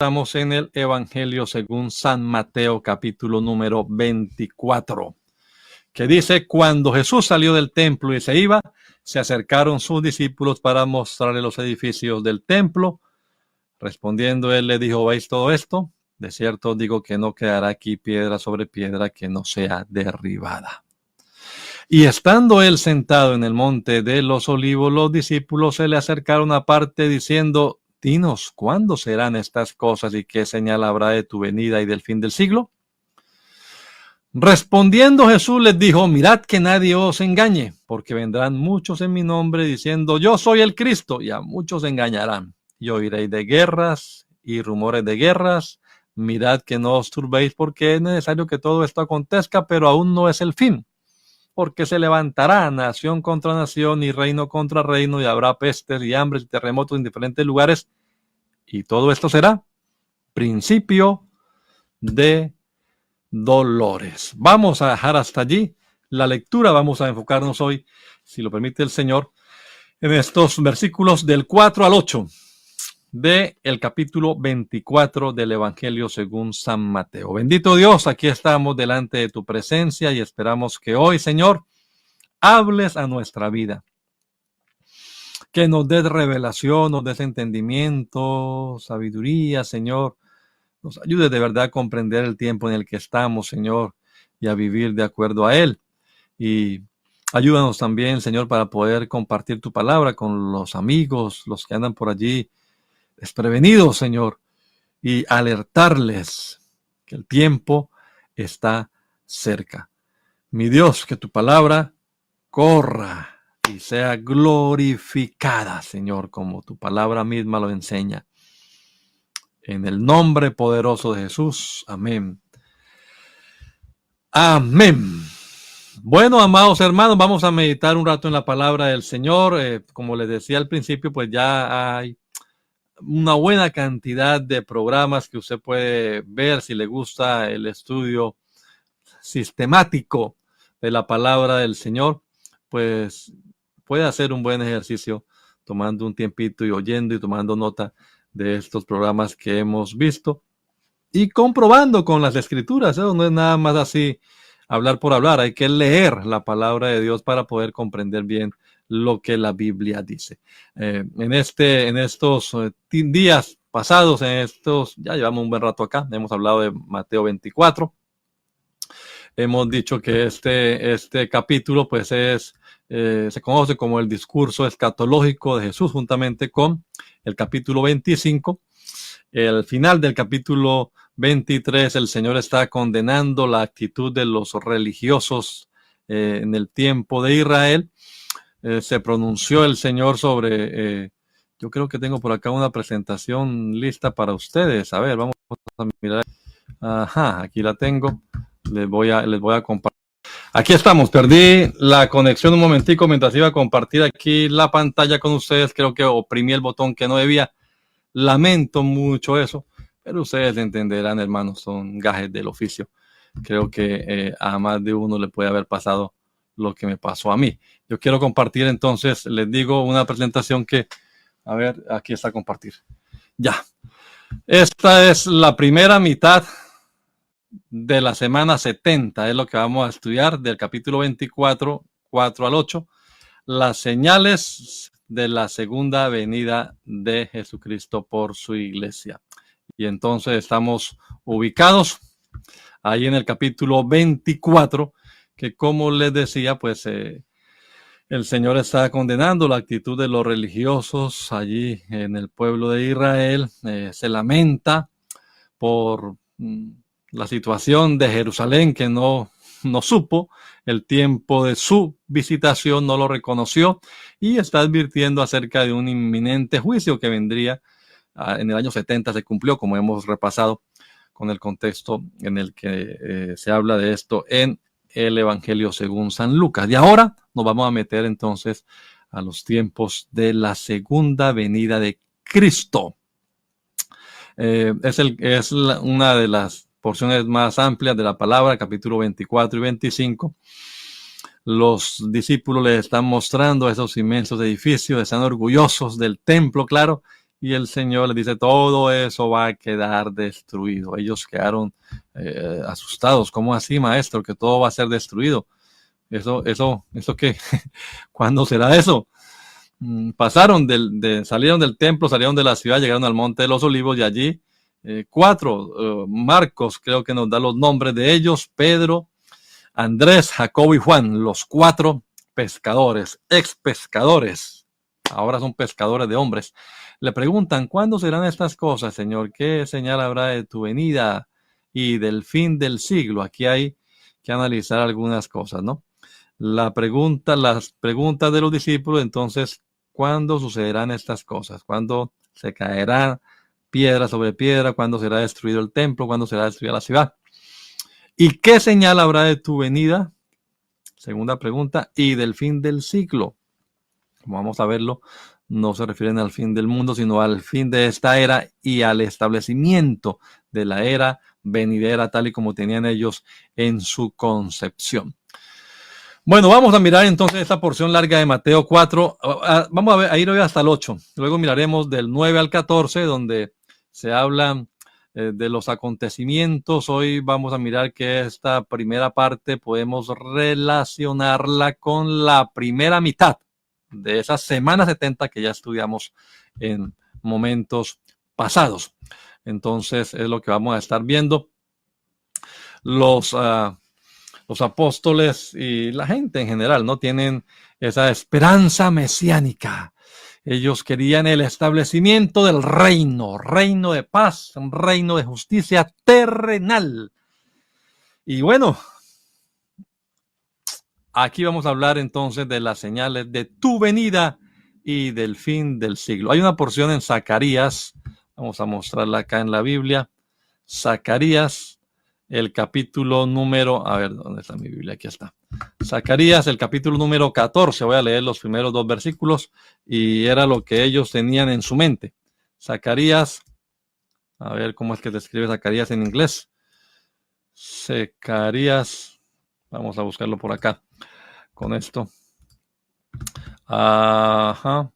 Estamos en el Evangelio según San Mateo, capítulo número 24, que dice: cuando Jesús salió del templo y se iba, se acercaron sus discípulos para mostrarle los edificios del templo. Respondiendo él le dijo: ¿veis todo esto? De cierto os digo que no quedará aquí piedra sobre piedra que no sea derribada. Y estando él sentado en el monte de los olivos, los discípulos se le acercaron aparte diciendo: dinos, ¿cuándo serán estas cosas y qué señal habrá de tu venida y del fin del siglo? Respondiendo Jesús les dijo: mirad que nadie os engañe, porque vendrán muchos en mi nombre diciendo: yo soy el Cristo, y a muchos engañarán. Y oiréis de guerras y rumores de guerras. Mirad que no os turbéis, porque es necesario que todo esto acontezca, pero aún no es el fin. Porque se levantará nación contra nación y reino contra reino, y habrá pestes y hambres y terremotos en diferentes lugares. Y todo esto será principio de dolores. Vamos a dejar hasta allí la lectura. Vamos a enfocarnos hoy, si lo permite el Señor, en estos versículos del 4 al 8 del capítulo 24 del Evangelio según San Mateo. Bendito Dios, aquí estamos delante de tu presencia y esperamos que hoy, Señor, hables a nuestra vida. Que nos des revelación, nos des entendimiento, sabiduría, Señor. Nos ayude de verdad a comprender el tiempo en el que estamos, Señor, y a vivir de acuerdo a él. Y ayúdanos también, Señor, para poder compartir tu palabra con los amigos, los que andan por allí desprevenidos, Señor, y alertarles que el tiempo está cerca. Mi Dios, que tu palabra corra y sea glorificada, Señor, como tu palabra misma lo enseña. En el nombre poderoso de Jesús. Amén. Amén. Bueno, amados hermanos, vamos a meditar un rato en la palabra del Señor. Como les decía al principio, pues ya hay una buena cantidad de programas que usted puede ver si le gusta el estudio sistemático de la palabra del Señor. Pues puede hacer un buen ejercicio tomando un tiempito y oyendo y tomando nota de estos programas que hemos visto y comprobando con las escrituras. No es nada más así hablar por hablar, hay que leer la palabra de Dios para poder comprender bien lo que la Biblia dice. En estos días pasados, ya llevamos un buen rato acá, hemos hablado de Mateo 24. Hemos dicho que este capítulo pues se conoce como el discurso escatológico de Jesús, juntamente con el capítulo 25. El final del capítulo 23, el Señor está condenando la actitud de los religiosos en el tiempo de Israel. Se pronunció el Señor sobre, yo creo que tengo por acá una presentación lista para ustedes. A ver, vamos a mirar. Ajá, aquí la tengo. Les voy a compartir. Aquí estamos. Perdí la conexión un momentico mientras iba a compartir aquí la pantalla con ustedes. Creo que oprimí el botón que no debía. Lamento mucho eso, pero ustedes entenderán, hermanos, son gajes del oficio. Creo que a más de uno le puede haber pasado lo que me pasó a mí. Yo quiero compartir entonces, les digo, una presentación que, a ver, aquí está compartir. Ya. Esta es la primera mitad de la semana 70, es lo que vamos a estudiar del capítulo 24, 4 al 8, las señales de la segunda venida de Jesucristo por su iglesia. Y entonces estamos ubicados ahí en el capítulo 24, que como les decía, pues el Señor está condenando la actitud de los religiosos allí en el pueblo de Israel. Se lamenta por la situación de Jerusalén, que no supo el tiempo de su visitación, no lo reconoció, y está advirtiendo acerca de un inminente juicio que vendría en el año 70. Se cumplió, como hemos repasado con el contexto en el que se habla de esto en el Evangelio según San Lucas. Y ahora nos vamos a meter entonces a los tiempos de la segunda venida de Cristo. Es una de las porciones más amplias de la palabra, capítulo 24 y 25. Los discípulos les están mostrando esos inmensos edificios, están orgullosos del templo, claro, Y el Señor les dice, todo eso va a quedar destruido. Ellos quedaron asustados. ¿Cómo así, maestro? Que todo va a ser destruido. ¿Eso qué? ¿Cuándo será eso? Salieron del templo, salieron de la ciudad, llegaron al Monte de los Olivos y allí Marcos creo que nos da los nombres de ellos: Pedro, Andrés, Jacobo y Juan, los 4 pescadores, ex pescadores, ahora son pescadores de hombres. Le preguntan, ¿cuándo serán estas cosas, Señor? ¿Qué señal habrá de tu venida y del fin del siglo? Aquí hay que analizar algunas cosas, ¿no? Las preguntas de los discípulos, entonces, ¿cuándo sucederán estas cosas? ¿Cuándo se caerá piedra sobre piedra? ¿Cuándo será destruido el templo? ¿Cuándo será destruida la ciudad? ¿Y qué señal habrá de tu venida? Segunda pregunta, y del fin del siglo. Como vamos a verlo, no se refieren al fin del mundo, sino al fin de esta era y al establecimiento de la era venidera, tal y como tenían ellos en su concepción. Bueno, vamos a mirar entonces esta porción larga de Mateo 4. Vamos a ir hoy hasta el 8. Luego miraremos del 9 al 14, donde se habla de los acontecimientos. Hoy vamos a mirar que esta primera parte podemos relacionarla con la primera mitad de esa semana 70 que ya estudiamos en momentos pasados. Entonces es lo que vamos a estar viendo. Los apóstoles y la gente en general no tienen esa esperanza mesiánica. Ellos querían el establecimiento del reino de paz, un reino de justicia terrenal. Y bueno, aquí vamos a hablar entonces de las señales de tu venida y del fin del siglo. Hay una porción en Zacarías, vamos a mostrarla acá en la Biblia. Zacarías, el capítulo número, a ver, ¿dónde está mi Biblia? Aquí está. Zacarías, el capítulo número 14, voy a leer los primeros 2 versículos y era lo que ellos tenían en su mente. Zacarías, a ver cómo es que se escribe Zacarías en inglés. Zacarías, vamos a buscarlo por acá con esto. Ajá.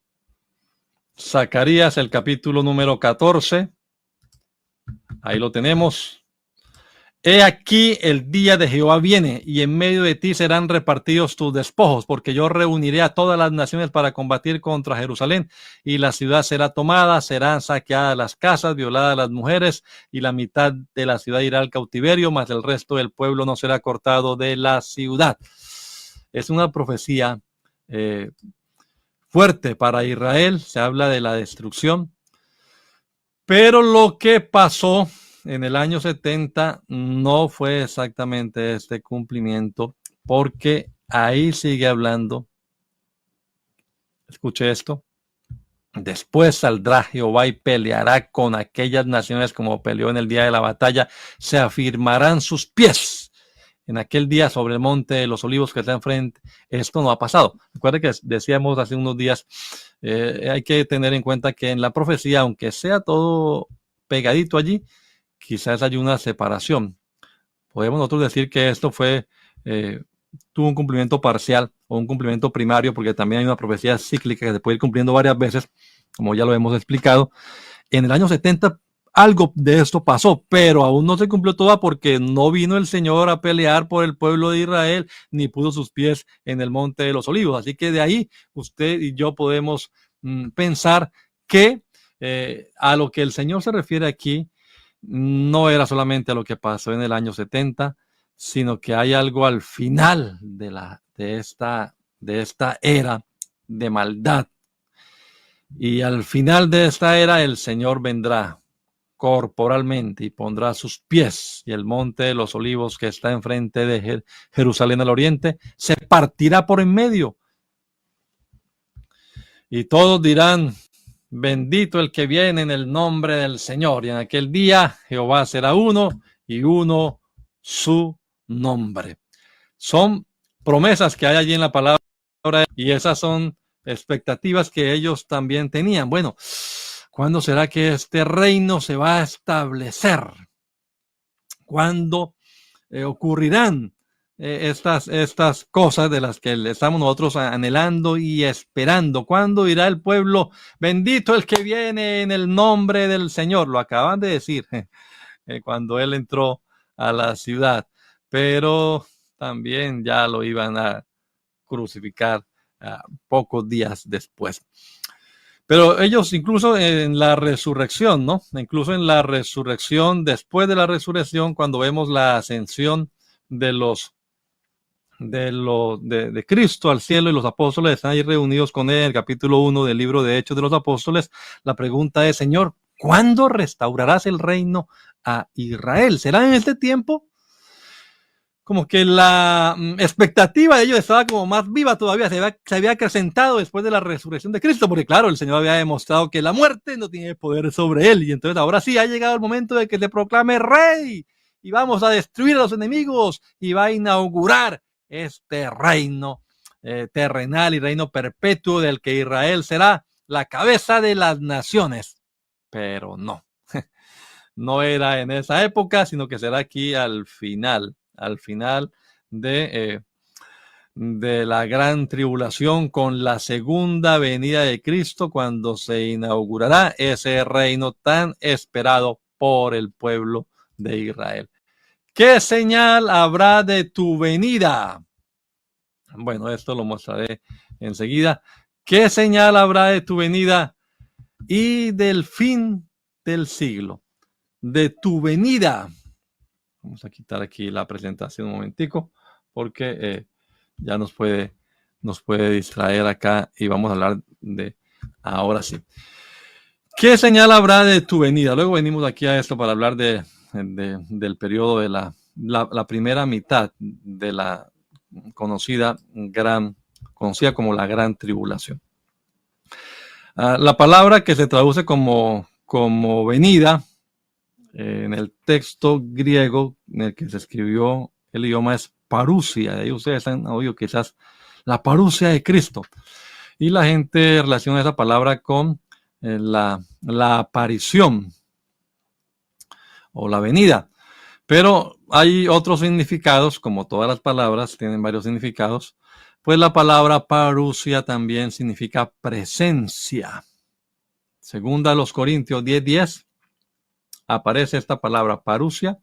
Zacarías, el capítulo número 14, ahí lo tenemos. He aquí el día de Jehová viene, y en medio de ti serán repartidos tus despojos, porque yo reuniré a todas las naciones para combatir contra Jerusalén, y la ciudad será tomada, serán saqueadas las casas, violadas las mujeres, y la mitad de la ciudad irá al cautiverio, mas el resto del pueblo no será cortado de la ciudad. Es una profecía fuerte para Israel, se habla de la destrucción, pero lo que pasó en el año 70 no fue exactamente este cumplimiento, porque ahí sigue hablando, escuche esto: después saldrá Jehová y peleará con aquellas naciones como peleó en el día de la batalla, se afirmarán sus pies en aquel día sobre el monte de los olivos que está enfrente. Esto no ha pasado. Recuerde que decíamos hace unos días, hay que tener en cuenta que en la profecía, aunque sea todo pegadito allí, quizás hay una separación. Podemos nosotros decir que esto tuvo un cumplimiento parcial o un cumplimiento primario, porque también hay una profecía cíclica que se puede ir cumpliendo varias veces, como ya lo hemos explicado. En el año 70 algo de esto pasó, pero aún no se cumplió toda, porque no vino el Señor a pelear por el pueblo de Israel, ni puso sus pies en el monte de los olivos. Así que de ahí usted y yo podemos pensar que a lo que el Señor se refiere aquí no era solamente a lo que pasó en el año 70, sino que hay algo al final de esta era de maldad. Y al final de esta era el Señor vendrá corporalmente y pondrá sus pies, y el monte de los olivos que está enfrente de Jerusalén al oriente se partirá por en medio, y todos dirán: bendito el que viene en el nombre del Señor. Y en aquel día Jehová será uno, y uno su nombre. Son promesas que hay allí en la palabra, y esas son expectativas que ellos también tenían. Bueno, ¿cuándo será que este reino se va a establecer? ¿Cuándo ocurrirán estas cosas de las que estamos nosotros anhelando y esperando. ¿Cuándo irá el pueblo? Bendito el que viene en el nombre del Señor. Lo acaban de decir cuando él entró a la ciudad. Pero también ya lo iban a crucificar pocos días después. Pero ellos incluso en la resurrección, ¿no? Incluso en la resurrección, después de la resurrección, cuando vemos la ascensión de de Cristo al cielo y los apóstoles están ahí reunidos con él en el capítulo 1 del libro de Hechos de los Apóstoles, la pregunta es, Señor, ¿cuándo restaurarás el reino a Israel? ¿Será en este tiempo? Como que la expectativa de ellos estaba como más viva todavía, se había acrecentado después de la resurrección de Cristo, porque claro, el Señor había demostrado que la muerte no tiene poder sobre él, y entonces ahora sí ha llegado el momento de que se proclame rey, y vamos a destruir a los enemigos, y va a inaugurar este reino terrenal y reino perpetuo del que Israel será la cabeza de las naciones. Pero no, no era en esa época, sino que será aquí al final de la gran tribulación, con la segunda venida de Cristo, cuando se inaugurará ese reino tan esperado por el pueblo de Israel. ¿Qué señal habrá de tu venida? Bueno, esto lo mostraré enseguida. ¿Qué señal habrá de tu venida y del fin del siglo? De tu venida. Vamos a quitar aquí la presentación un momentico, porque ya nos puede distraer acá y vamos a hablar de ahora sí. ¿Qué señal habrá de tu venida? Luego venimos aquí a esto para hablar del periodo de la primera mitad de la conocida como la gran tribulación. La palabra que se traduce como venida en el texto griego en el que se escribió el idioma es parusia. De ahí ustedes han oído quizás la parusia de Cristo. Y la gente relaciona esa palabra con la aparición o la venida. Pero hay otros significados, como todas las palabras tienen varios significados. Pues la palabra parusia también significa presencia. Segunda a los Corintios 10:10 aparece esta palabra parusia,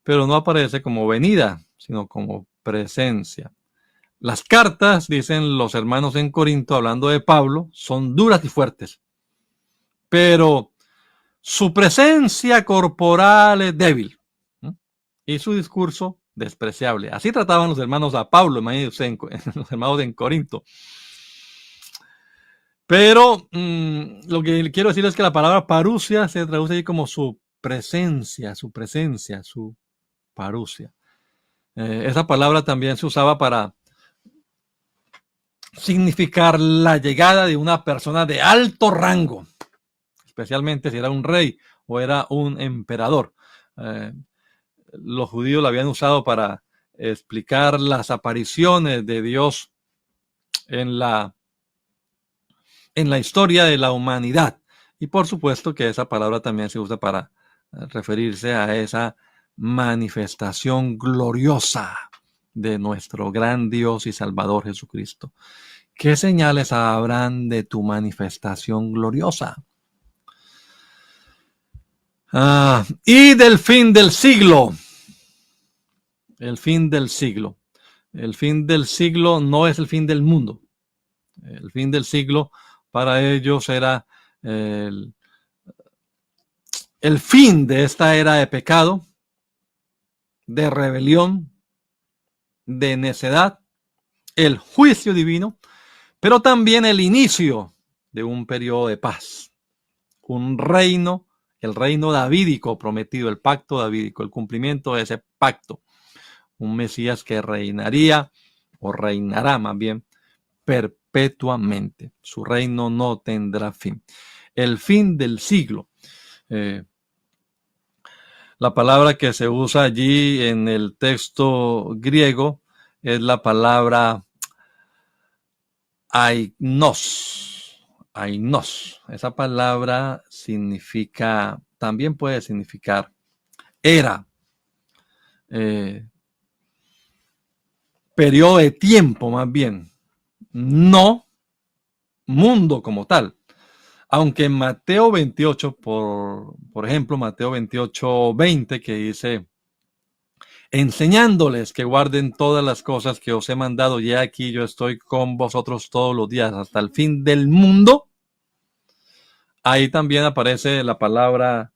pero no aparece como venida, sino como presencia. Las cartas, dicen los hermanos en Corinto, hablando de Pablo, son duras y fuertes, pero su presencia corporal es débil, ¿no? Y su discurso despreciable. Así trataban los hermanos a Pablo, imagínense, los hermanos en Corinto. Pero lo que quiero decir es que la palabra parusia se traduce ahí como su presencia, su parusia. Esa palabra también se usaba para significar la llegada de una persona de alto rango, especialmente si era un rey o era un emperador. Los judíos la habían usado para explicar las apariciones de Dios en la historia de la humanidad. Y por supuesto que esa palabra también se usa para referirse a esa manifestación gloriosa de nuestro gran Dios y Salvador Jesucristo. ¿Qué señales habrán de tu manifestación gloriosa? Y del fin del siglo. El fin del siglo. El fin del siglo no es el fin del mundo. El fin del siglo para ellos era el fin de esta era de pecado, de rebelión, de necedad, el juicio divino, pero también el inicio de un periodo de paz, un reino, el reino davídico prometido, el pacto davídico, el cumplimiento de ese pacto, un Mesías que reinaría, o reinará más bien, perpetuamente. Su reino no tendrá fin. El fin del siglo. La palabra que se usa allí en el texto griego es la palabra ainos. Ainos. Esa palabra significa, también puede significar era. periodo de tiempo más bien, no mundo como tal. Aunque en Mateo 28, por ejemplo, Mateo 28, 20, que dice, enseñándoles que guarden todas las cosas que os he mandado, y aquí yo estoy con vosotros todos los días hasta el fin del mundo. Ahí también aparece la palabra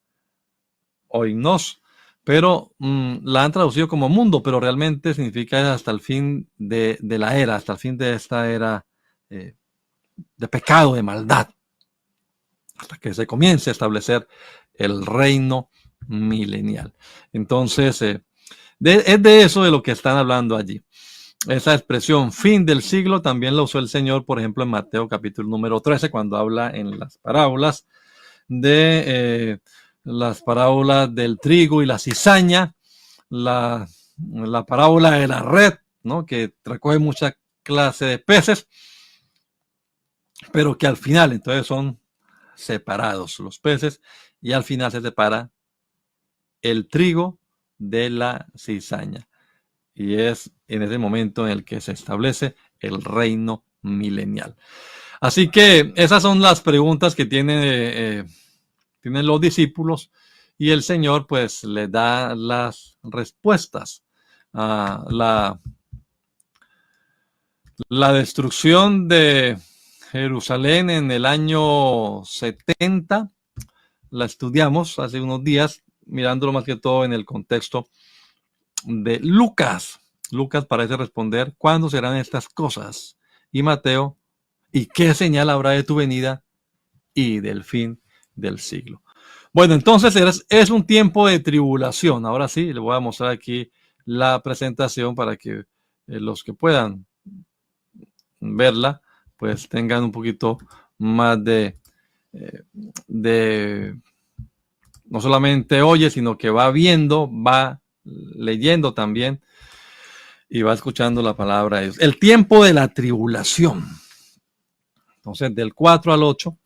oinos, pero la han traducido como mundo, pero realmente significa hasta el fin de la era, hasta el fin de esta era de pecado, de maldad, hasta que se comience a establecer el reino milenial. Entonces, es de eso de lo que están hablando allí. Esa expresión fin del siglo también la usó el Señor, por ejemplo, en Mateo capítulo número 13, cuando habla en las parábolas del trigo y la cizaña, la parábola de la red, ¿no? Que recoge mucha clase de peces, pero que al final entonces son separados los peces y al final se separa el trigo de la cizaña. Y es en ese momento en el que se establece el reino milenial. Así que esas son las preguntas que tienen los discípulos y el Señor pues les da las respuestas. La destrucción de Jerusalén en el año 70 la estudiamos hace unos días, mirándolo más que todo en el contexto de Lucas. Lucas parece responder, ¿cuándo serán estas cosas? Y Mateo, ¿y qué señal habrá de tu venida y del fin del siglo? Bueno, entonces es un tiempo de tribulación. Ahora sí, le voy a mostrar aquí la presentación para que los que puedan verla, pues tengan un poquito más de no solamente oye, sino que va viendo, va leyendo también y va escuchando la palabra de Dios. El tiempo de la tribulación. Entonces, del 4 al 8.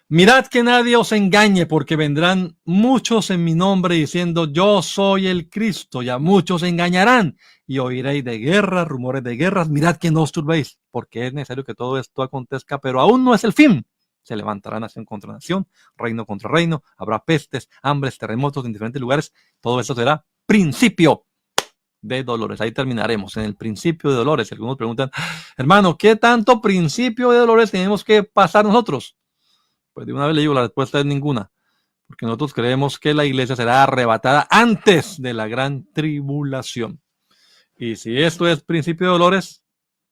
Mirad que nadie os engañe, porque vendrán muchos en mi nombre diciendo, yo soy el Cristo, y a muchos engañarán, y oiréis de guerras, rumores de guerras. Mirad que no os turbéis, porque es necesario que todo esto acontezca, pero aún no es el fin. Se levantará nación contra nación, reino contra reino, habrá pestes, hambres, terremotos en diferentes lugares. Todo esto será principio de dolores. Ahí terminaremos, en el principio de dolores. Algunos preguntan, hermano, ¿qué tanto principio de dolores tenemos que pasar nosotros? Pues de una vez le digo, la respuesta es ninguna, porque nosotros creemos que la iglesia será arrebatada antes de la gran tribulación. Y si esto es principio de dolores,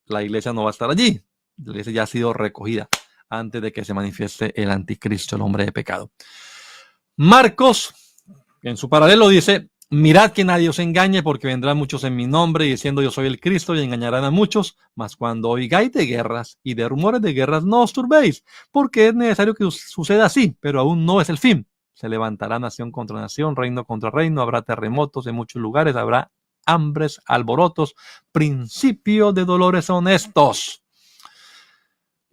la iglesia no va a estar allí. La iglesia ya ha sido recogida antes de que se manifieste el anticristo, el hombre de pecado. Marcos, en su paralelo, dice, mirad que nadie os engañe, porque vendrán muchos en mi nombre diciendo yo soy el Cristo, y engañarán a muchos. Mas cuando oigáis de guerras y de rumores de guerras, no os turbéis, porque es necesario que suceda así, pero aún no es el fin. Se levantará nación contra nación, reino contra reino, habrá terremotos en muchos lugares, habrá hambres, alborotos, principio de dolores son estos.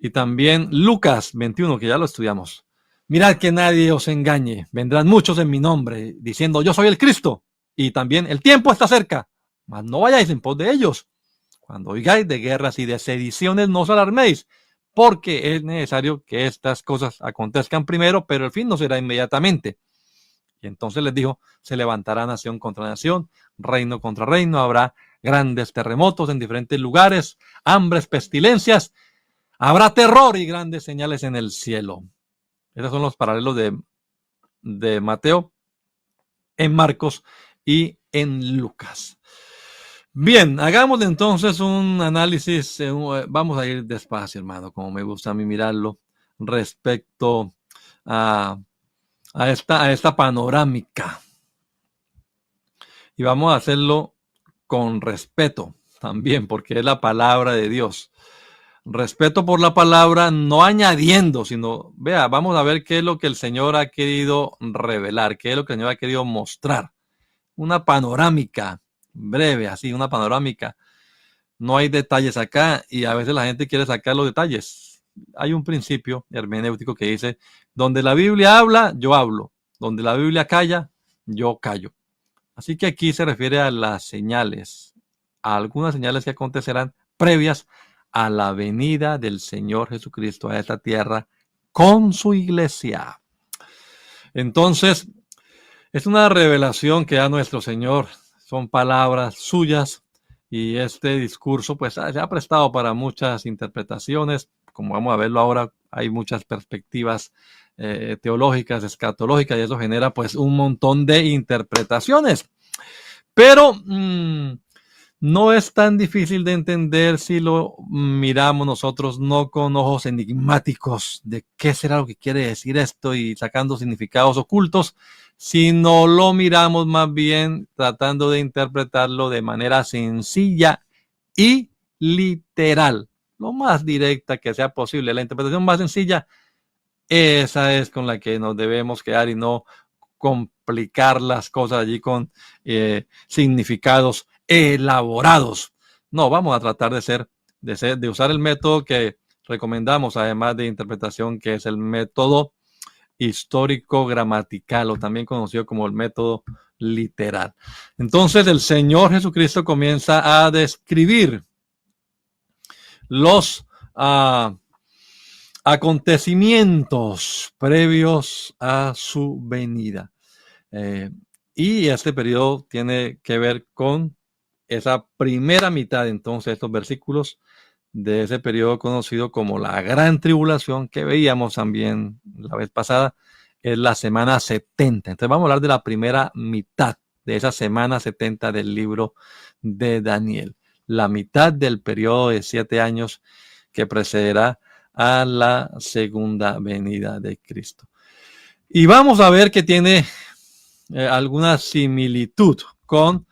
Y también Lucas 21, que ya lo estudiamos. Mirad que nadie os engañe, vendrán muchos en mi nombre, diciendo yo soy el Cristo, y también el tiempo está cerca, mas no vayáis en pos de ellos. Cuando oigáis de guerras y de sediciones, no os alarméis, porque es necesario que estas cosas acontezcan primero, pero el fin no será inmediatamente. Y entonces les dijo, se levantará nación contra nación, reino contra reino, habrá grandes terremotos en diferentes lugares, hambres, pestilencias, habrá terror y grandes señales en el cielo. Esos son los paralelos de Mateo en Marcos y en Lucas. Bien, hagamos entonces un análisis. Vamos a ir despacio, hermano, como me gusta a mí mirarlo, respecto a esta panorámica. Y vamos a hacerlo con respeto también, porque es la palabra de Dios. Respeto por la palabra, no añadiendo, sino, vamos a ver qué es lo que el Señor ha querido revelar, qué es lo que el Señor ha querido mostrar. Una panorámica breve, así, una panorámica. No hay detalles acá y a veces la gente quiere sacar los detalles. Hay un principio hermenéutico que dice, donde la Biblia habla, yo hablo. Donde la Biblia calla, yo callo. Así que aquí se refiere a las señales, algunas señales que acontecerán previas a la venida del Señor Jesucristo a esta tierra con su iglesia. Entonces, es una revelación que da nuestro Señor, son palabras suyas y este discurso pues se ha prestado para muchas interpretaciones, como vamos a verlo ahora, hay muchas perspectivas teológicas, escatológicas y eso genera pues un montón de interpretaciones. Pero no es tan difícil de entender si lo miramos nosotros no con ojos enigmáticos de qué será lo que quiere decir esto y sacando significados ocultos, sino lo miramos más bien tratando de interpretarlo de manera sencilla y literal, lo más directa que sea posible. La interpretación más sencilla, esa es con la que nos debemos quedar y no complicar las cosas allí con significados elaborados. No, vamos a tratar de usar el método que recomendamos, además de interpretación, que es el método histórico-gramatical, o también conocido como el método literal. Entonces, el Señor Jesucristo comienza a describir los acontecimientos previos a su venida. Y este periodo tiene que ver con esa primera mitad, entonces, estos versículos de ese periodo conocido como la Gran Tribulación, que veíamos también la vez pasada, es la semana 70. Entonces vamos a hablar de la primera mitad de esa semana 70 del libro de Daniel. La mitad del periodo de 7 años que precederá a la segunda venida de Cristo. Y vamos a ver que tiene alguna similitud con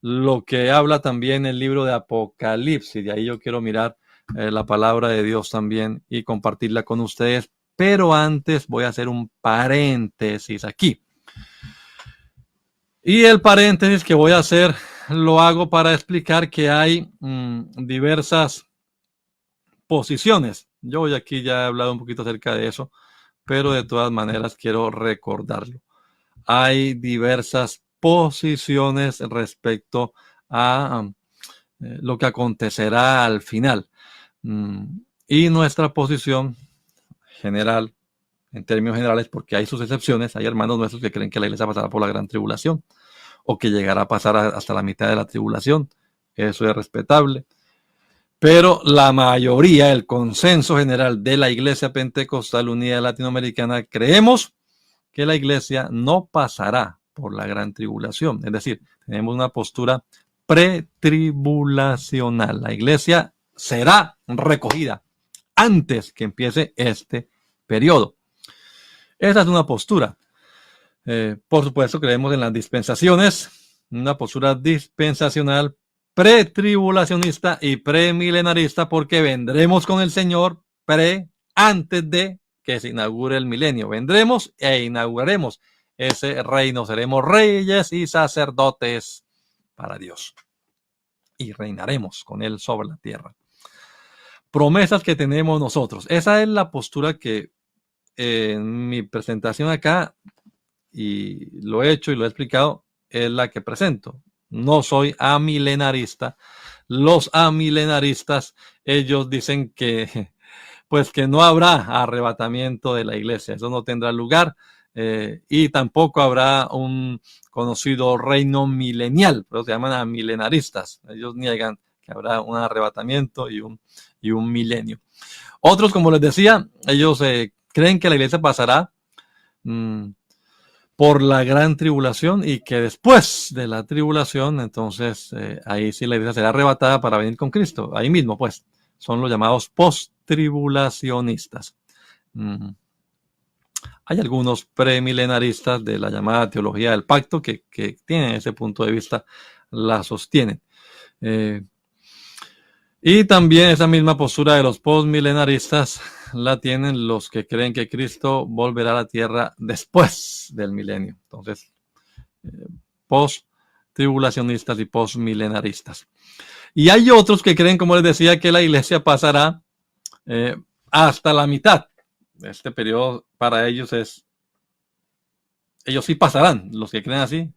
lo que habla también el libro de Apocalipsis. De ahí yo quiero mirar la palabra de Dios también y compartirla con ustedes. Pero antes voy a hacer un paréntesis aquí. Y el paréntesis que voy a hacer lo hago para explicar que hay diversas posiciones. Yo hoy aquí ya he hablado un poquito acerca de eso, pero de todas maneras quiero recordarlo. Hay diversas posiciones respecto a lo que acontecerá al final. Y nuestra posición general, en términos generales, porque hay sus excepciones, hay hermanos nuestros que creen que la iglesia pasará por la gran tribulación o que llegará a pasar hasta la mitad de la tribulación. Eso es respetable. Pero la mayoría, el consenso general de la Iglesia Pentecostal Unida Latinoamericana, creemos que la iglesia no pasará por la gran tribulación. Es decir, tenemos una postura pretribulacional. La iglesia será recogida antes que empiece este periodo. Esa es una postura. Por supuesto, creemos en las dispensaciones, una postura dispensacional, pretribulacionista y premilenarista, porque vendremos con el Señor antes de que se inaugure el milenio. Vendremos e inauguraremos ese reino. Seremos reyes y sacerdotes para Dios. Y reinaremos con Él sobre la tierra. Promesas que tenemos nosotros. Esa es la postura que en mi presentación acá, y lo he hecho y lo he explicado, es la que presento. No soy amilenarista. Los amilenaristas, ellos dicen que pues que no habrá arrebatamiento de la iglesia, eso no tendrá lugar y tampoco habrá un conocido reino milenial, pero se llaman amilenaristas. Ellos niegan que habrá un arrebatamiento y un milenio. Otros, como les decía, ellos creen que la iglesia pasará por la gran tribulación y que después de la tribulación, entonces ahí sí la iglesia será arrebatada para venir con Cristo. Ahí mismo, pues, son los llamados post-tribulacionistas. Hay algunos premilenaristas de la llamada teología del pacto que tienen ese punto de vista, la sostienen. Y también esa misma postura de los postmilenaristas la tienen los que creen que Cristo volverá a la tierra después del milenio. Entonces, post-tribulacionistas y postmilenaristas. Y hay otros que creen, como les decía, que la iglesia pasará hasta la mitad. Este periodo para ellos ellos sí pasarán, los que creen así,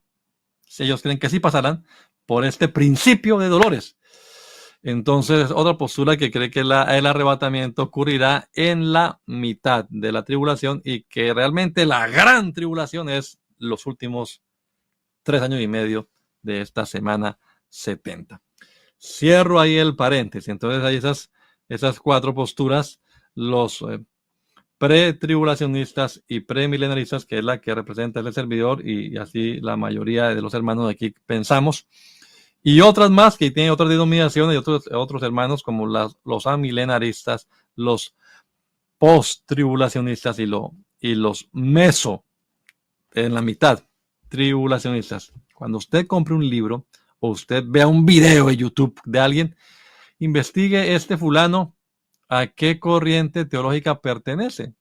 ellos creen que sí pasarán, por este principio de dolores. Entonces, otra postura que cree que el arrebatamiento ocurrirá en la mitad de la tribulación y que realmente la gran tribulación es los últimos 3 años y medio de esta semana 70. Cierro ahí el paréntesis. Entonces hay esas 4 posturas, los pretribulacionistas y premilenaristas, que es la que representa el servidor, y así la mayoría de los hermanos de aquí pensamos. Y otras más que tienen otras denominaciones y otros hermanos como los amilenaristas, los post-tribulacionistas y los meso, en la mitad, tribulacionistas. Cuando usted compre un libro o usted vea un video de YouTube de alguien, investigue este fulano a qué corriente teológica pertenece.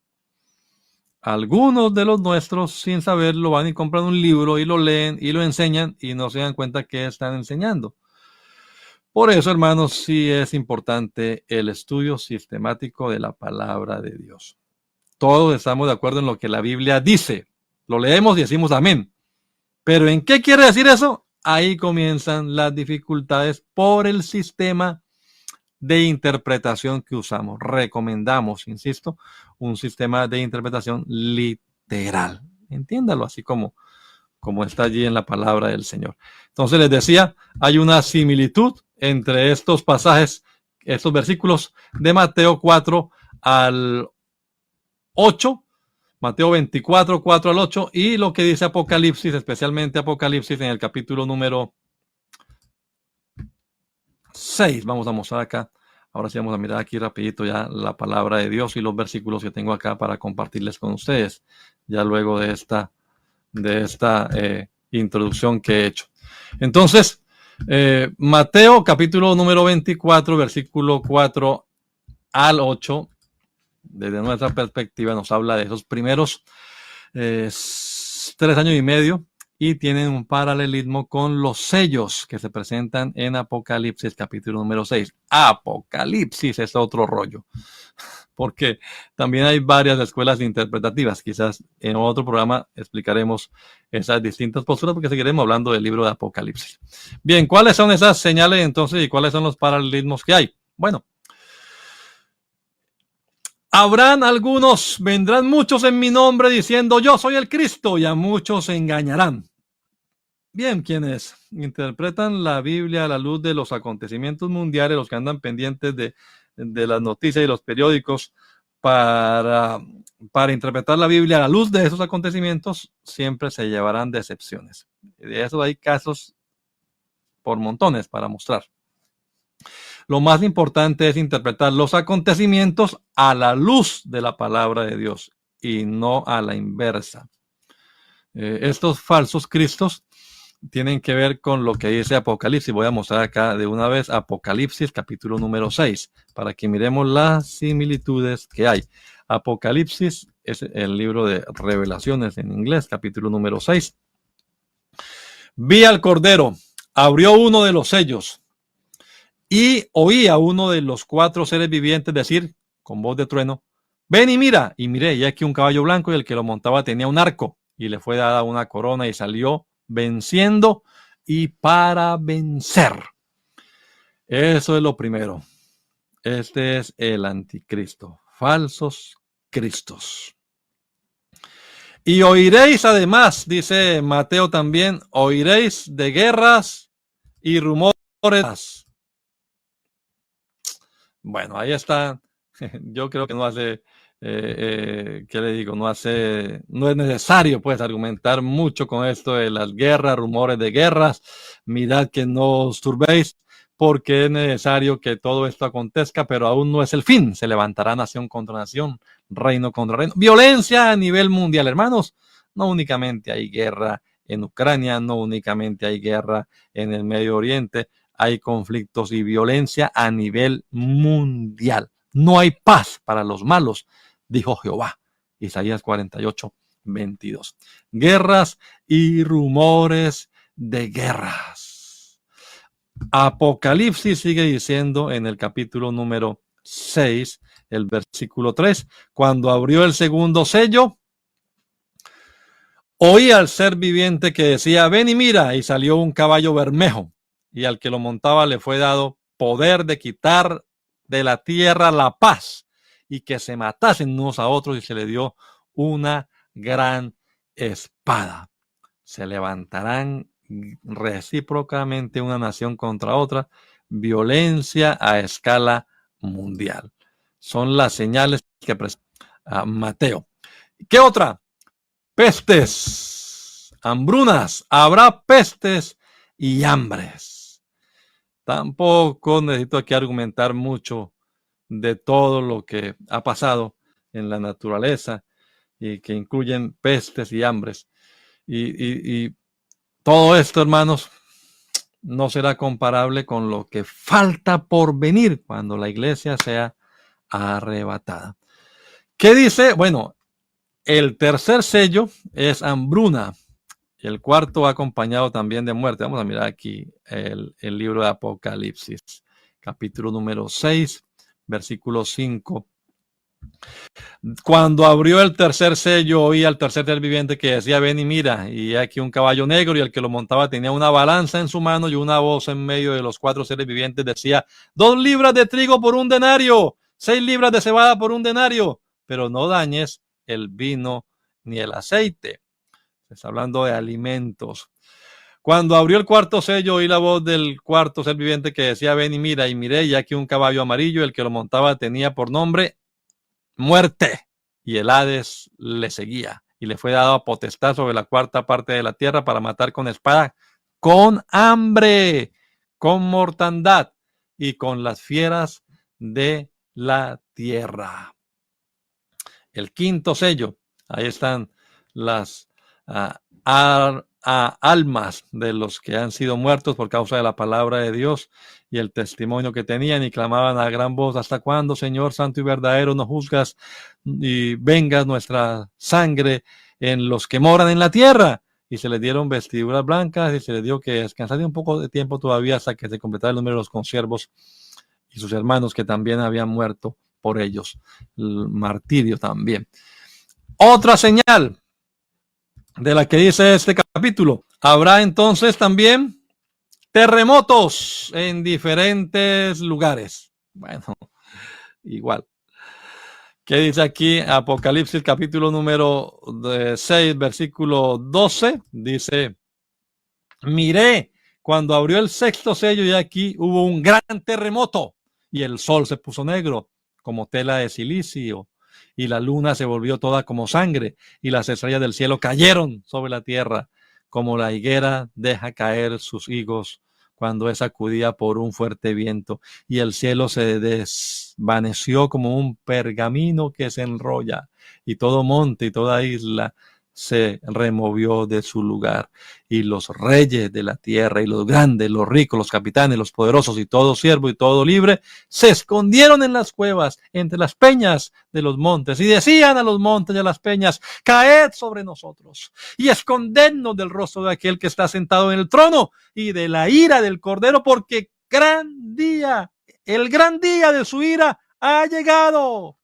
Algunos de los nuestros, sin saberlo, van y compran un libro y lo leen y lo enseñan y no se dan cuenta qué están enseñando. Por eso, hermanos, sí es importante el estudio sistemático de la palabra de Dios. Todos estamos de acuerdo en lo que la Biblia dice. Lo leemos y decimos amén. Pero ¿en qué quiere decir eso? Ahí comienzan las dificultades por el sistema de interpretación que usamos. Recomendamos, insisto, un sistema de interpretación literal. Entiéndalo así como está allí en la palabra del Señor. Entonces les decía, hay una similitud entre estos pasajes, estos versículos de Mateo 4 al 8, Mateo 24, 4 al 8, y lo que dice Apocalipsis, especialmente Apocalipsis en el capítulo número 6. Vamos a mostrar acá. Ahora sí vamos a mirar aquí rapidito ya la palabra de Dios y los versículos que tengo acá para compartirles con ustedes, ya luego de esta introducción que he hecho. Entonces, Mateo capítulo número 24, versículo 4 al 8, desde nuestra perspectiva nos habla de esos primeros 3 años y medio, y tienen un paralelismo con los sellos que se presentan en Apocalipsis capítulo número 6. Apocalipsis es otro rollo, porque también hay varias escuelas interpretativas. Quizás en otro programa explicaremos esas distintas posturas, porque seguiremos hablando del libro de Apocalipsis. Bien, ¿cuáles son esas señales entonces y cuáles son los paralelismos que hay? Bueno, habrán algunos, vendrán muchos en mi nombre diciendo yo soy el Cristo, y a muchos se engañarán. Bien, quienes interpretan la Biblia a la luz de los acontecimientos mundiales, los que andan pendientes de las noticias y los periódicos para interpretar la Biblia a la luz de esos acontecimientos, siempre se llevarán decepciones. De eso hay casos por montones para mostrar. Lo más importante es interpretar los acontecimientos a la luz de la palabra de Dios y no a la inversa. Estos falsos cristos tienen que ver con lo que dice Apocalipsis. Voy a mostrar acá de una vez Apocalipsis capítulo número 6 para que miremos las similitudes que hay. Apocalipsis es el libro de Revelaciones en inglés, capítulo número 6. Vi al Cordero, abrió uno de los sellos y oí a uno de los 4 seres vivientes decir con voz de trueno: ven y mira. Y miré, y aquí un caballo blanco, y el que lo montaba tenía un arco, y le fue dada una corona, y salió venciendo y para vencer. Eso es lo primero. Este es el anticristo, falsos cristos. Y oiréis además, dice Mateo también, oiréis de guerras y rumores. Bueno, ahí está. Yo creo que no hace, ¿qué le digo? No es necesario pues argumentar mucho con esto de las guerras, rumores de guerras. Mirad que no os turbéis, porque es necesario que todo esto acontezca, pero aún no es el fin. Se levantará nación contra nación, reino contra reino. Violencia a nivel mundial, hermanos. No únicamente hay guerra en Ucrania, no únicamente hay guerra en el Medio Oriente. Hay conflictos y violencia a nivel mundial. No hay paz para los malos, dijo Jehová. Isaías 48, 22. Guerras y rumores de guerras. Apocalipsis sigue diciendo en el capítulo número 6, el versículo 3, cuando abrió el segundo sello, oí al ser viviente que decía: ven y mira, y salió un caballo bermejo. y al que lo montaba le fue dado poder de quitar de la tierra la paz y que se matasen unos a otros, y se le dio una gran espada. Se levantarán recíprocamente una nación contra otra, violencia a escala mundial. Son las señales que presenta Mateo. ¿Qué otra? Pestes, hambrunas, habrá pestes y hambres. Tampoco necesito aquí argumentar mucho de todo lo que ha pasado en la naturaleza y que incluyen pestes y hambres. Y todo esto, hermanos, no será comparable con lo que falta por venir cuando la iglesia sea arrebatada. ¿Qué dice? Bueno, el tercer sello es hambruna. Y el cuarto va acompañado también de muerte. Vamos a mirar aquí el libro de Apocalipsis, capítulo número 6, versículo 5. Cuando abrió el tercer sello, oí al tercer ser viviente que decía: ven y mira, y aquí un caballo negro, y el que lo montaba tenía una balanza en su mano, y una voz en medio de los cuatro seres vivientes decía: 2 libras de trigo por 1 denario, 6 libras de cebada por 1 denario, pero no dañes el vino ni el aceite. Está hablando de alimentos. Cuando abrió el cuarto sello, oí la voz del cuarto ser viviente que decía: ven y mira, y miré, y aquí un caballo amarillo, el que lo montaba tenía por nombre Muerte, y el Hades le seguía, y le fue dado potestad sobre la cuarta parte de la tierra para matar con espada, con hambre, con mortandad y con las fieras de la tierra. El quinto sello, ahí están las almas de los que han sido muertos por causa de la palabra de Dios y el testimonio que tenían, y clamaban a gran voz: ¿hasta cuándo, Señor santo y verdadero, nos juzgas y vengas nuestra sangre en los que moran en la tierra? Y se les dieron vestiduras blancas, y se les dio que descansar un poco de tiempo todavía hasta que se completara el número de los consiervos y sus hermanos que también habían muerto por ellos. El martirio también. Otra señal de la que dice este capítulo: habrá entonces también terremotos en diferentes lugares. Bueno, igual. ¿Qué dice aquí Apocalipsis capítulo número 6, versículo 12? Dice: miré cuando abrió el sexto sello, y aquí hubo un gran terremoto, y el sol se puso negro como tela de silicio, y la luna se volvió toda como sangre, y las estrellas del cielo cayeron sobre la tierra, como la higuera deja caer sus higos cuando es sacudida por un fuerte viento, y el cielo se desvaneció como un pergamino que se enrolla, y todo monte y toda isla se removió de su lugar, y los reyes de la tierra, y los grandes, los ricos, los capitanes, los poderosos, y todo siervo y todo libre, se escondieron en las cuevas, entre las peñas de los montes, y decían a los montes y a las peñas: caed sobre nosotros, y escondednos del rostro de aquel que está sentado en el trono, y de la ira del Cordero, porque el gran día de su ira ha llegado.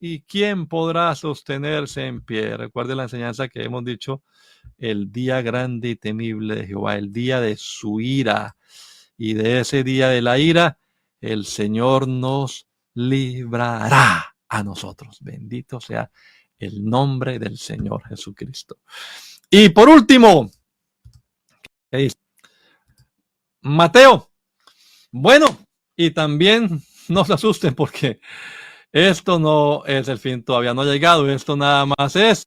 ¿Y quién podrá sostenerse en pie? Recuerde la enseñanza que hemos dicho: el día grande y temible de Jehová, el día de su ira. Y de ese día de la ira, el Señor nos librará a nosotros. Bendito sea el nombre del Señor Jesucristo. Y por último, ¿qué dice Mateo? Bueno, y también no se asusten, porque esto no es el fin, todavía no ha llegado. Esto nada más es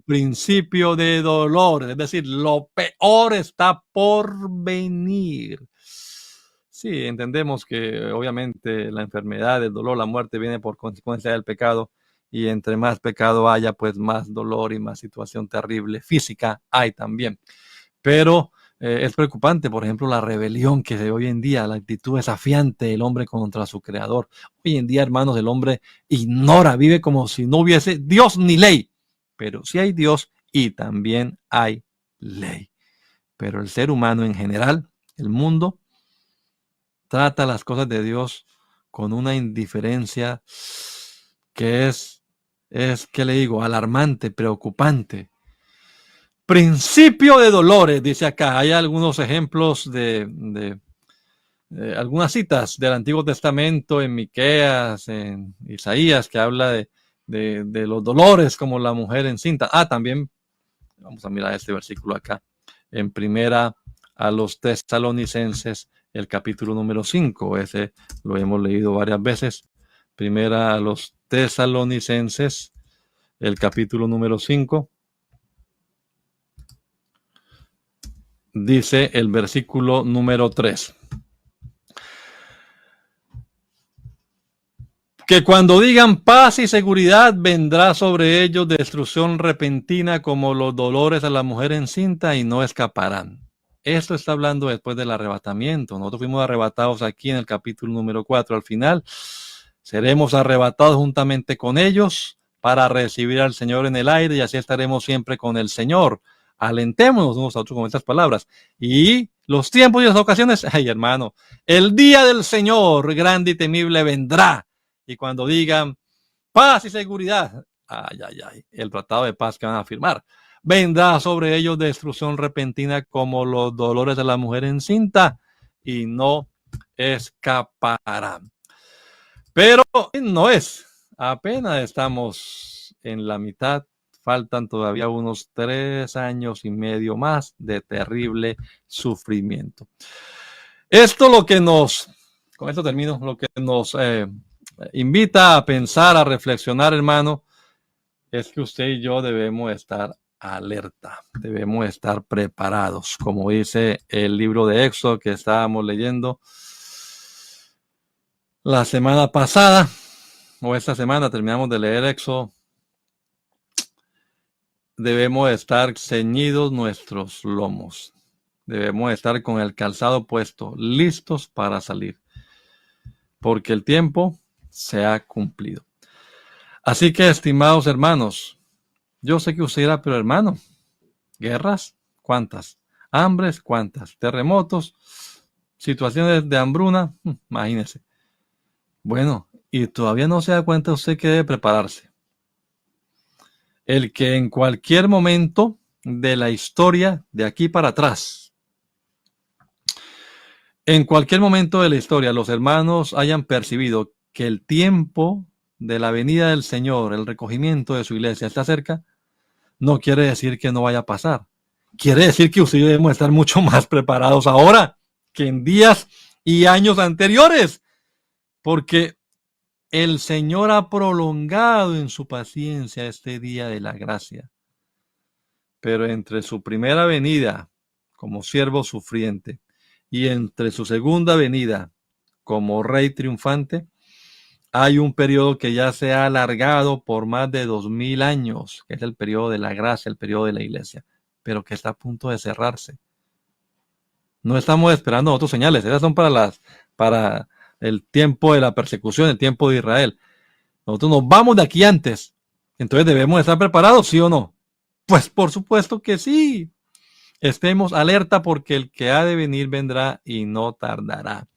principio de dolor, es decir, lo peor está por venir. Sí, entendemos que obviamente la enfermedad, el dolor, la muerte viene por consecuencia del pecado, y entre más pecado haya, pues más dolor y más situación terrible física hay también. Pero es preocupante, por ejemplo, la rebelión que se ve hoy en día, la actitud desafiante del hombre contra su creador. Hoy en día, hermanos, el hombre ignora, vive como si no hubiese Dios ni ley. Pero sí hay Dios y también hay ley. Pero el ser humano en general, el mundo, trata las cosas de Dios con una indiferencia que es ¿qué le digo? Alarmante, preocupante. Principio de dolores, dice acá. Hay algunos ejemplos de algunas citas del Antiguo Testamento en Miqueas, en Isaías, que habla de los dolores como la mujer encinta. También vamos a mirar este versículo acá, en primera a los Tesalonicenses, el capítulo número 5. Ese lo hemos leído varias veces. Primera a los Tesalonicenses, el capítulo número 5. Dice el versículo número 3. Que cuando digan paz y seguridad, vendrá sobre ellos destrucción repentina como los dolores a la mujer encinta y no escaparán. Esto está hablando después del arrebatamiento. Nosotros fuimos arrebatados aquí en el capítulo número 4. Al final, seremos arrebatados juntamente con ellos para recibir al Señor en el aire y así estaremos siempre con el Señor. Alentémonos unos a otros con estas palabras. Y los tiempos y las ocasiones, ay hermano, el día del Señor grande y temible vendrá. Y cuando digan paz y seguridad, el tratado de paz que van a firmar, vendrá sobre ellos destrucción repentina como los dolores de la mujer encinta y no escaparán. Pero no es, apenas estamos en la mitad, faltan todavía unos 3 años y medio más de terrible sufrimiento. Con esto termino, lo que nos invita a pensar, a reflexionar, hermano, es que usted y yo debemos estar alerta, debemos estar preparados, como dice el libro de Éxodo que estábamos leyendo la semana pasada, o esta semana terminamos de leer Éxodo. Debemos estar ceñidos nuestros lomos, debemos estar con el calzado puesto, listos para salir, porque el tiempo se ha cumplido. Así que, estimados hermanos, yo sé que usted dirá, pero hermano, guerras, ¿cuántas? Hambres, ¿cuántas? Terremotos, situaciones de hambruna, imagínese. Bueno, y todavía no se da cuenta usted que debe prepararse. El que en cualquier momento de la historia, de aquí para atrás, en cualquier momento de la historia, los hermanos hayan percibido que el tiempo de la venida del Señor, el recogimiento de su iglesia está cerca, no quiere decir que no vaya a pasar. Quiere decir que ustedes debemos estar mucho más preparados ahora que en días y años anteriores, porque el Señor ha prolongado en su paciencia este día de la gracia. Pero entre su primera venida como siervo sufriente y entre su segunda venida como rey triunfante, hay un periodo que ya se ha alargado por más de 2000 años, que es el periodo de la gracia, el periodo de la iglesia, pero que está a punto de cerrarse. No estamos esperando otras señales, esas son para el tiempo de la persecución, el tiempo de Israel. Nosotros nos vamos de aquí antes, entonces debemos estar preparados, ¿sí o no? Pues por supuesto que sí. Estemos alerta porque el que ha de venir vendrá y no tardará.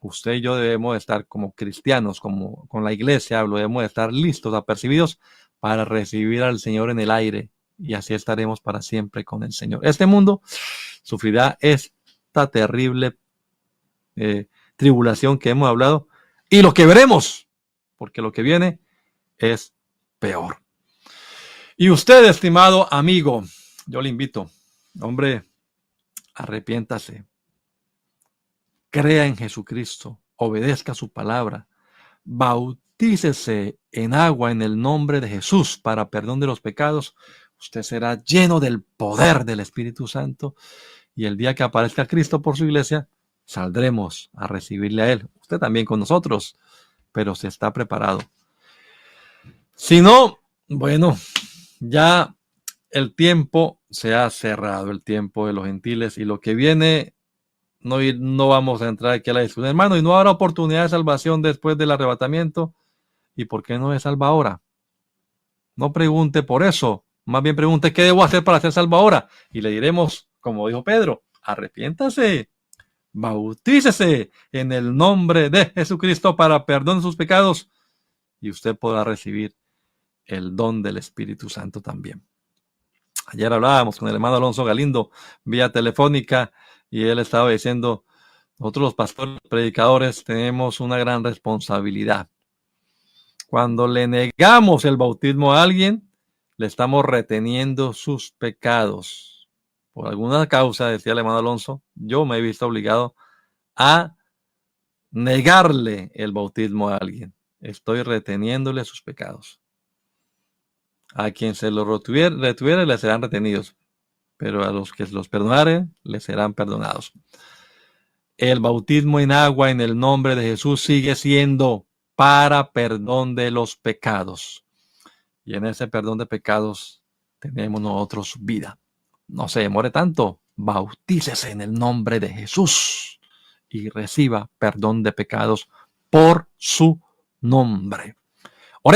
Usted y yo debemos estar como cristianos, como con la iglesia, debemos estar listos, apercibidos para recibir al Señor en el aire y así estaremos para siempre con el Señor. Este mundo sufrirá esta terrible tribulación que hemos hablado y lo que veremos, porque lo que viene es peor. Y usted, estimado amigo, yo le invito, hombre, arrepiéntase. Crea en Jesucristo, obedezca su palabra, bautícese en agua en el nombre de Jesús para perdón de los pecados. Usted será lleno del poder del Espíritu Santo y el día que aparezca Cristo por su iglesia, saldremos a recibirle a Él. Usted también con nosotros, pero se está preparado. Si no, bueno, ya el tiempo se ha cerrado, el tiempo de los gentiles y lo que viene. No vamos a entrar aquí a la discusión, hermano, y no habrá oportunidad de salvación después del arrebatamiento. ¿Y por qué no es salva ahora? No pregunte por eso, más bien pregunte qué debo hacer para ser salvo ahora. Y le diremos, como dijo Pedro, arrepiéntase, bautícese en el nombre de Jesucristo para perdón de sus pecados y usted podrá recibir el don del Espíritu Santo también. Ayer hablábamos con el hermano Alonso Galindo vía telefónica y él estaba diciendo, Nosotros los pastores, los predicadores, tenemos una gran responsabilidad. Cuando le negamos el bautismo a alguien, le estamos reteniendo sus pecados. Por alguna causa, decía el hermano Alonso, yo me he visto obligado a negarle el bautismo a alguien. Estoy reteniéndole sus pecados. A quien se los retuviere, le serán retenidos, pero a los que los perdonare, les serán perdonados. El bautismo en agua en el nombre de Jesús sigue siendo para perdón de los pecados. Y en ese perdón de pecados tenemos nosotros vida. No se demore tanto. Bautícese en el nombre de Jesús y reciba perdón de pecados por su nombre.